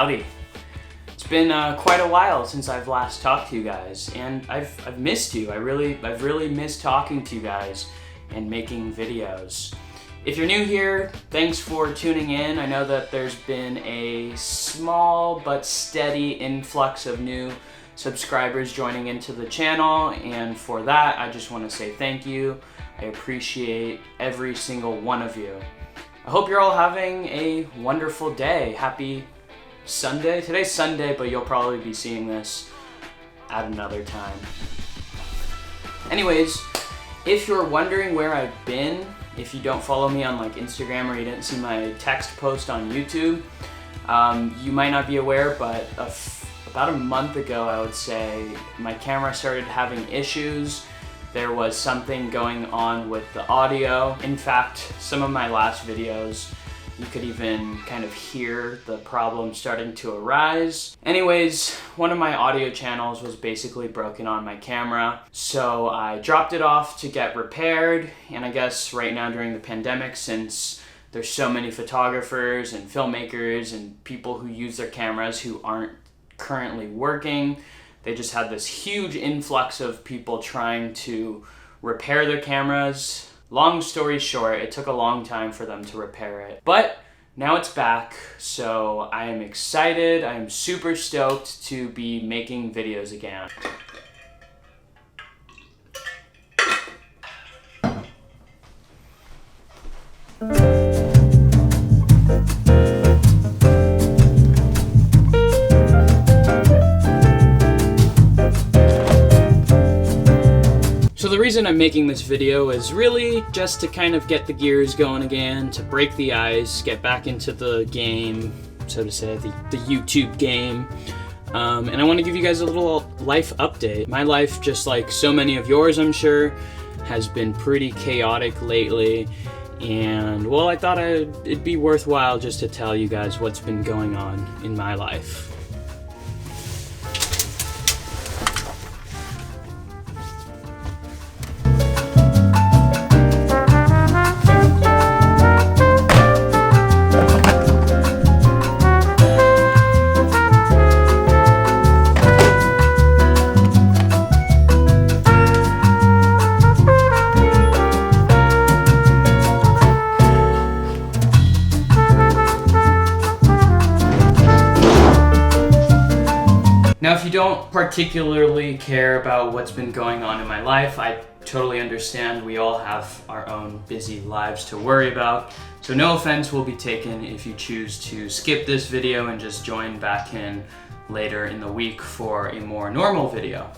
Howdy. It's been quite a while since I've last talked to you guys, and I've missed you. I've really missed talking to you guys and making videos. If you're new here, thanks for tuning in. I know that there's been a small but steady influx of new subscribers joining into the channel, and for that I just want to say thank you. I appreciate every single one of you. I hope you're all having a wonderful day. Happy Sunday. Today's Sunday, but you'll probably be seeing this at another time. Anyways, if you're wondering where I've been, if you don't follow me on like Instagram or you didn't see my text post on YouTube, you might not be aware, but about a month ago, I would say, my camera started having issues. There was something going on with the audio. In fact, some of my last videos, you could even kind of hear the problem starting to arise. Anyways, one of my audio channels was basically broken on my camera, so I dropped it off to get repaired. And I guess right now during the pandemic, since there's so many photographers and filmmakers and people who use their cameras who aren't currently working, they just had this huge influx of people trying to repair their cameras. Long story short, it took a long time for them to repair it. But now it's back, so I am excited. I am super stoked to be making videos again. So the reason I'm making this video is really just to kind of get the gears going again, to break the ice, get back into the game, so to say, the YouTube game. And I want to give you guys a little life update. My life, just like so many of yours, I'm sure, has been pretty chaotic lately. And well, I thought it'd be worthwhile just to tell you guys what's been going on in my life. Now, if you don't particularly care about what's been going on in my life, I totally understand. We all have our own busy lives to worry about. So no offense will be taken if you choose to skip this video and just join back in later in the week for a more normal video.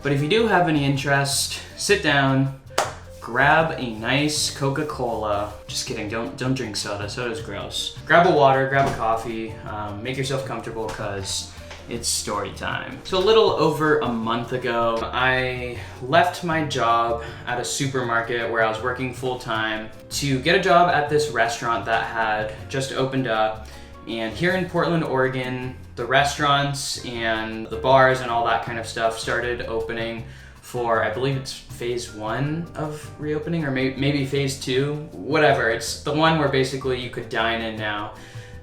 But if you do have any interest, sit down, grab a nice Coca-Cola. Just kidding, don't drink soda. Soda's gross. Grab a water, grab a coffee, make yourself comfortable because it's story time. So a little over a month ago, I left my job at a supermarket where I was working full-time to get a job at this restaurant that had just opened up. And here in Portland, Oregon, the restaurants and the bars and all that kind of stuff started opening for, I believe it's phase 1 of reopening, or maybe phase 2, whatever. It's the one where basically you could dine in now.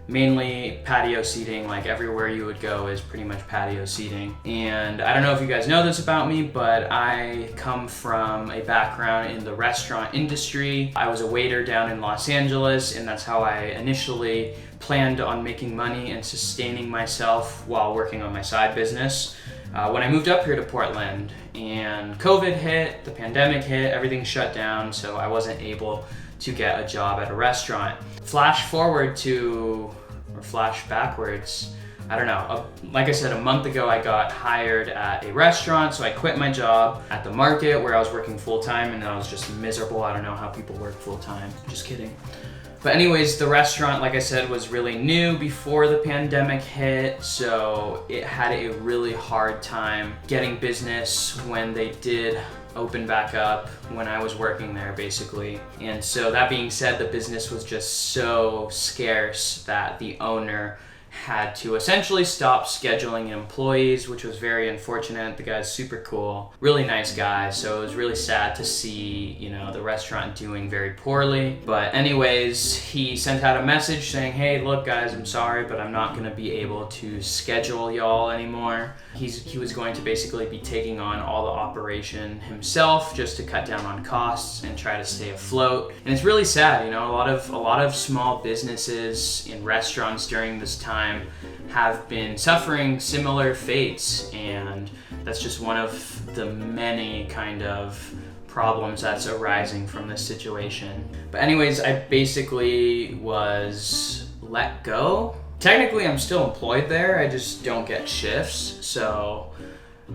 mainly patio seating. Like everywhere you would go is pretty much patio seating. And I don't know if you guys know this about me, but I come from a background in the restaurant industry. I was a waiter down in Los Angeles, and that's how I initially planned on making money and sustaining myself while working on my side business. When I moved up here to Portland and COVID hit, the pandemic hit, everything shut down, so I wasn't able to get a job at a restaurant. Flash backwards, I don't know. Like I said, a month ago I got hired at a restaurant, so I quit my job at the market where I was working full-time, and I was just miserable. I don't know how people work full-time, just kidding. But anyways, the restaurant, like I said, was really new before the pandemic hit, so it had a really hard time getting business when they did open back up when I was working there, basically. And so that being said, the business was just so scarce that the owner had to essentially stop scheduling employees, which was very unfortunate. The guy's super cool, really nice guy, so it was really sad to see, you know, the restaurant doing very poorly. But anyways, he sent out a message saying, hey, look guys, I'm sorry, but I'm not gonna be able to schedule y'all anymore. He was going to basically be taking on all the operation himself just to cut down on costs and try to stay afloat. And it's really sad, you know, a lot of small businesses in restaurants during this time have been suffering similar fates, and that's just one of the many kind of problems that's arising from this situation. But anyways, I basically was let go. Technically, I'm still employed there, I just don't get shifts. So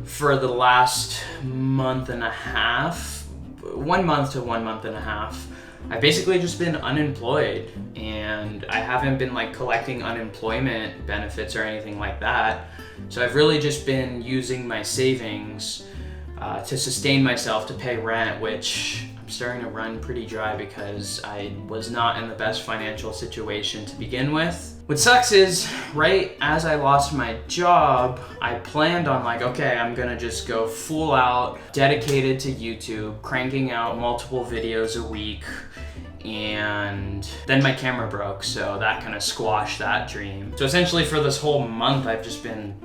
for the last month and a half, 1 month to 1 month and a half, I've basically just been unemployed, and I haven't been like collecting unemployment benefits or anything like that. So I've really just been using my savings to sustain myself, to pay rent, which I'm starting to run pretty dry because I was not in the best financial situation to begin with. What sucks is, right as I lost my job, I planned on like, okay, I'm gonna just go full out, dedicated to YouTube, cranking out multiple videos a week, and then my camera broke, so that kind of squashed that dream. So essentially for this whole month, I've just been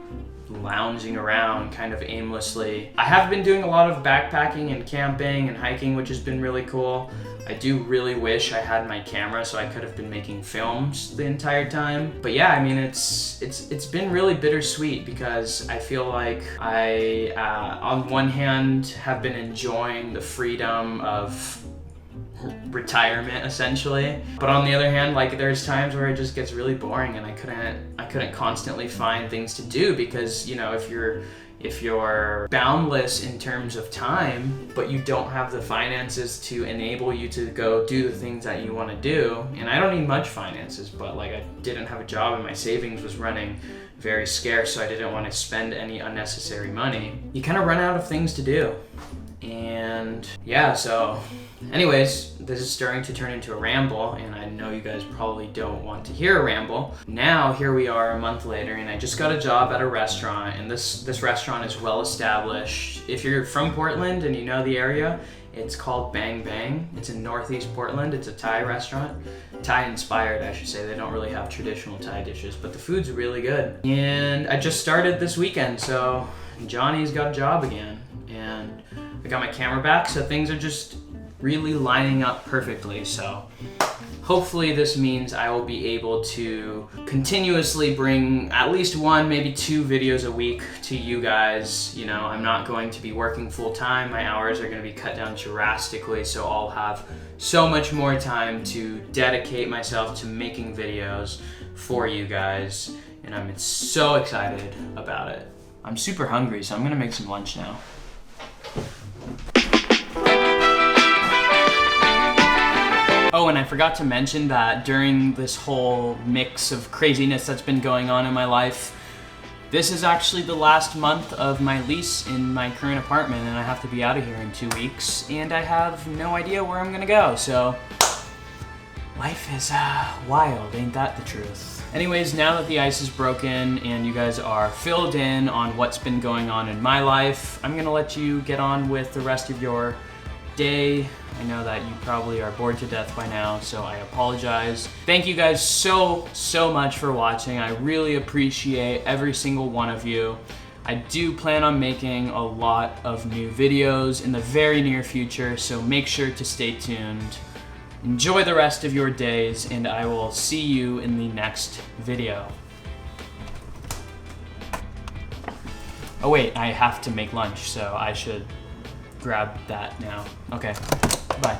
lounging around kind of aimlessly. I have been doing a lot of backpacking and camping and hiking, which has been really cool. I do really wish I had my camera so I could have been making films the entire time. But yeah, I mean, it's been really bittersweet because I feel like I, on one hand, have been enjoying the freedom of retirement essentially, but on the other hand, like there's times where it just gets really boring and I couldn't constantly find things to do because, you know, if you're boundless in terms of time, but you don't have the finances to enable you to go do the things that you want to do, and I don't need much finances, but like I didn't have a job and my savings was running very scarce, so I didn't want to spend any unnecessary money. You kind of run out of things to do. And yeah, so anyways, this is starting to turn into a ramble, and I know you guys probably don't want to hear a ramble. Now, here we are a month later, and I just got a job at a restaurant, and this restaurant is well established. If you're from Portland and you know the area, it's called Bang Bang. It's in Northeast Portland. It's a Thai restaurant. Thai inspired, I should say. They don't really have traditional Thai dishes, but the food's really good. And I just started this weekend, so Johnny's got a job again, and I got my camera back, so things are just really lining up perfectly. So hopefully this means I will be able to continuously bring at least one, maybe two videos a week to you guys. You know, I'm not going to be working full time. My hours are going to be cut down drastically, so I'll have so much more time to dedicate myself to making videos for you guys, and I'm so excited about it. I'm super hungry, so I'm gonna make some lunch now. Oh, and I forgot to mention that during this whole mix of craziness that's been going on in my life, this is actually the last month of my lease in my current apartment, and I have to be out of here in 2 weeks, and I have no idea where I'm gonna go, so life is wild, ain't that the truth? Anyways, now that the ice is broken and you guys are filled in on what's been going on in my life, I'm gonna let you get on with the rest of your day. I know that you probably are bored to death by now, so I apologize. Thank you guys so much for watching. I really appreciate every single one of you. I do plan on making a lot of new videos in the very near future, so make sure to stay tuned. Enjoy the rest of your days, and I will see you in the next video. Oh wait, I have to make lunch, so I should grab that now. Okay, bye.